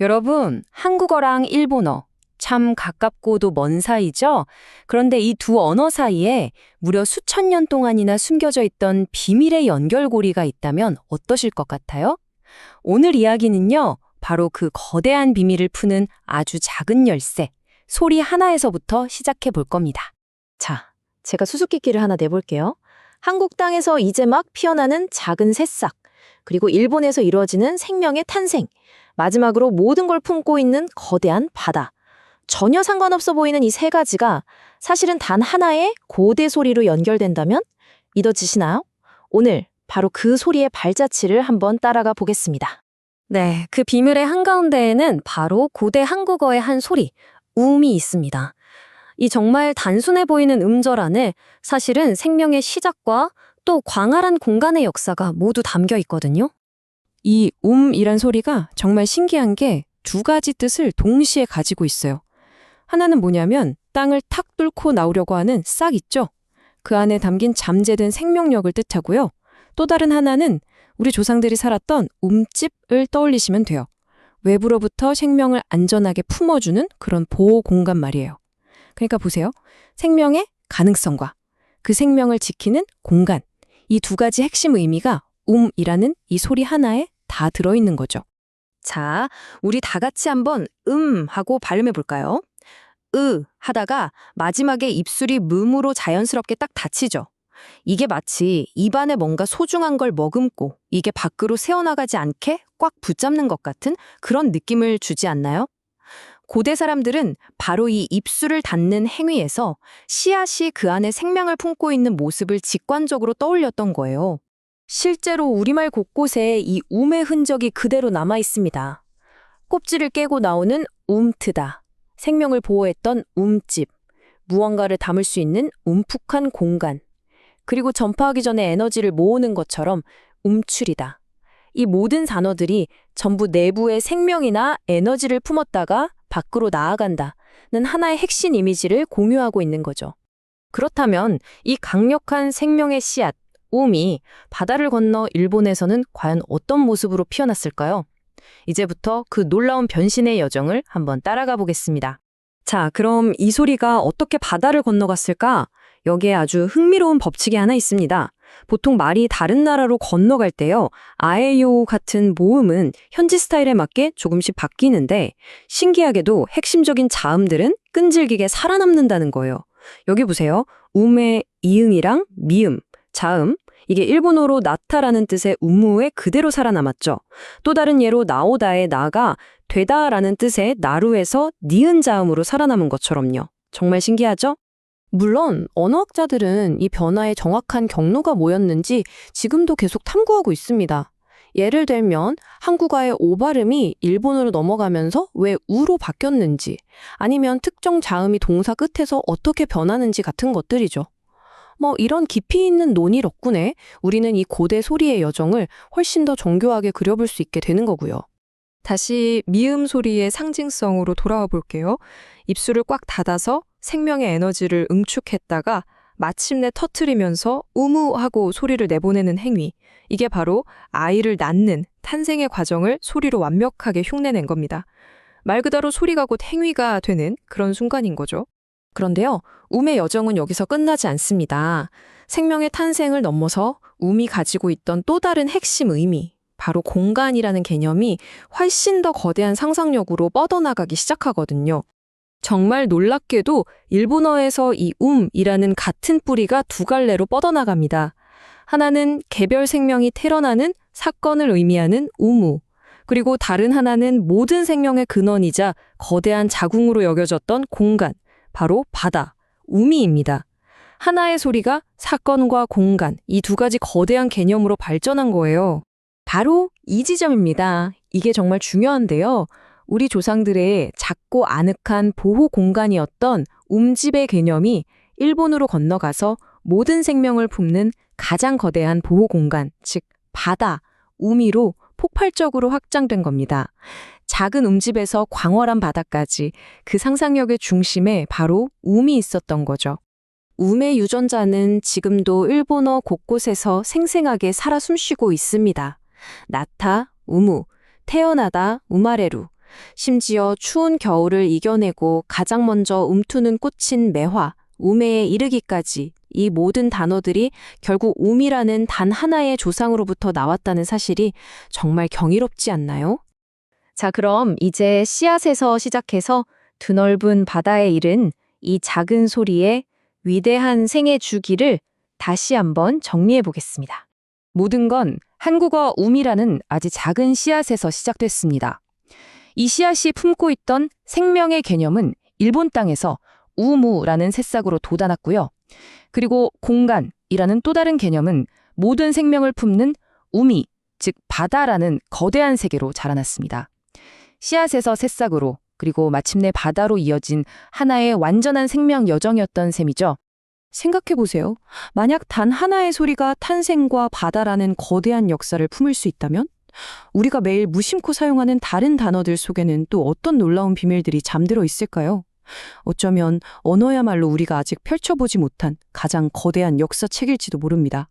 여러분, 한국어랑 일본어 참 가깝고도 먼 사이죠? 그런데 이 두 언어 사이에 무려 수천 년 동안이나 숨겨져 있던 비밀의 연결고리가 있다면 어떠실 것 같아요? 오늘 이야기는요, 바로 그 거대한 비밀을 푸는 아주 작은 열쇠, 소리 하나에서부터 시작해 볼 겁니다. 자, 제가 수수께끼를 하나 내볼게요. 한국 땅에서 이제 막 피어나는 작은 새싹, 그리고 일본에서 이루어지는 생명의 탄생, 마지막으로 모든 걸 품고 있는 거대한 바다. 전혀 상관없어 보이는 이 세 가지가 사실은 단 하나의 고대 소리로 연결된다면 믿어지시나요? 오늘 바로 그 소리의 발자취를 한번 따라가 보겠습니다. 네, 그 비밀의 한가운데에는 바로 고대 한국어의 한 소리, 음이 있습니다. 이 정말 단순해 보이는 음절 안에 사실은 생명의 시작과 또 광활한 공간의 역사가 모두 담겨 있거든요. 이 이란 소리가 정말 신기한 게 두 가지 뜻을 동시에 가지고 있어요. 하나는 뭐냐면 땅을 탁 뚫고 나오려고 하는 싹 있죠? 그 안에 담긴 잠재된 생명력을 뜻하고요. 또 다른 하나는 우리 조상들이 살았던 움집을 떠올리시면 돼요. 외부로부터 생명을 안전하게 품어주는 그런 보호 공간 말이에요. 그러니까 보세요. 생명의 가능성과 그 생명을 지키는 공간. 이 두 가지 핵심 의미가 이라는 이 소리 하나에 다 들어있는 거죠. 자, 우리 다 같이 한번 하고 발음해 볼까요? 하다가 마지막에 입술이 음으로 자연스럽게 딱 닫히죠. 이게 마치 입안에 뭔가 소중한 걸 머금고 이게 밖으로 새어나가지 않게 꽉 붙잡는 것 같은 그런 느낌을 주지 않나요? 고대 사람들은 바로 이 입술을 닫는 행위에서 씨앗이 그 안에 생명을 품고 있는 모습을 직관적으로 떠올렸던 거예요. 실제로 우리말 곳곳에 이 음의 흔적이 그대로 남아 있습니다. 껍질을 깨고 나오는 움트다. 생명을 보호했던 움집. 무언가를 담을 수 있는 움푹한 공간. 그리고 전파하기 전에 에너지를 모으는 것처럼 움출이다. 이 모든 단어들이 전부 내부에 생명이나 에너지를 품었다가 밖으로 나아간다는 하나의 핵심 이미지를 공유하고 있는 거죠. 그렇다면 이 강력한 생명의 씨앗, 음이 바다를 건너 일본에서는 과연 어떤 모습으로 피어났을까요? 이제부터 그 놀라운 변신의 여정을 한번 따라가 보겠습니다. 자, 그럼 이 소리가 어떻게 바다를 건너갔을까? 여기에 아주 흥미로운 법칙이 하나 있습니다. 보통 말이 다른 나라로 건너갈 때요, 아에요 같은 모음은 현지 스타일에 맞게 조금씩 바뀌는데 신기하게도 핵심적인 자음들은 끈질기게 살아남는다는 거예요. 여기 보세요. 음의 이응이랑 미음, 자음, 이게 일본어로 나타라는 뜻의 우무에 그대로 살아남았죠. 또 다른 예로 나오다의 나가 되다라는 뜻의 나루에서 니은 자음으로 살아남은 것처럼요. 정말 신기하죠? 물론 언어학자들은 이 변화의 정확한 경로가 뭐였는지 지금도 계속 탐구하고 있습니다. 예를 들면 한국어의 오 발음이 일본어로 넘어가면서 왜 우로 바뀌었는지, 아니면 특정 자음이 동사 끝에서 어떻게 변하는지 같은 것들이죠. 이런 깊이 있는 논의 덕분에 우리는 이 고대 소리의 여정을 훨씬 더 정교하게 그려볼 수 있게 되는 거고요. 다시 미음 소리의 상징성으로 돌아와 볼게요. 입술을 꽉 닫아서 생명의 에너지를 응축했다가 마침내 터트리면서 우무하고 소리를 내보내는 행위. 이게 바로 아이를 낳는 탄생의 과정을 소리로 완벽하게 흉내낸 겁니다. 말 그대로 소리가 곧 행위가 되는 그런 순간인 거죠. 그런데요, 음의 여정은 여기서 끝나지 않습니다. 생명의 탄생을 넘어서 음이 가지고 있던 또 다른 핵심 의미, 바로 공간이라는 개념이 훨씬 더 거대한 상상력으로 뻗어나가기 시작하거든요. 정말 놀랍게도 일본어에서 이 이라는 같은 뿌리가 두 갈래로 뻗어나갑니다. 하나는 개별 생명이 태어나는 사건을 의미하는 우무, 그리고 다른 하나는 모든 생명의 근원이자 거대한 자궁으로 여겨졌던 공간, 바로 바다, 우미입니다. 하나의 소리가 사건과 공간, 이 두 가지 거대한 개념으로 발전한 거예요. 바로 이 지점입니다. 이게 정말 중요한데요. 우리 조상들의 작고 아늑한 보호 공간이었던 움집의 개념이 일본으로 건너가서 모든 생명을 품는 가장 거대한 보호 공간, 즉 바다, 우미로 폭발적으로 확장된 겁니다. 작은 움집에서 광활한 바다까지 그 상상력의 중심에 바로 음이 있었던 거죠. 음의 유전자는 지금도 일본어 곳곳에서 생생하게 살아 숨쉬고 있습니다. 나타, 우무, 태어나다, 우마레루. 심지어 추운 겨울을 이겨내고 가장 먼저 움트는 꽃인 매화, 우매에 이르기까지 이 모든 단어들이 결국 우미라는 단 하나의 조상으로부터 나왔다는 사실이 정말 경이롭지 않나요? 자, 그럼 이제 씨앗에서 시작해서 드넓은 바다에 이른 이 작은 소리의 위대한 생애 주기를 다시 한번 정리해 보겠습니다. 모든 건 한국어 우미라는 아주 작은 씨앗에서 시작됐습니다. 이 씨앗이 품고 있던 생명의 개념은 일본 땅에서 우무라는 새싹으로 돋아났고요. 그리고 공간이라는 또 다른 개념은 모든 생명을 품는 우미, 즉 바다라는 거대한 세계로 자라났습니다. 씨앗에서 새싹으로 그리고 마침내 바다로 이어진 하나의 완전한 생명 여정이었던 셈이죠. 생각해보세요. 만약 단 하나의 소리가 탄생과 바다라는 거대한 역사를 품을 수 있다면? 우리가 매일 무심코 사용하는 다른 단어들 속에는 또 어떤 놀라운 비밀들이 잠들어 있을까요? 어쩌면 언어야말로 우리가 아직 펼쳐보지 못한 가장 거대한 역사책일지도 모릅니다.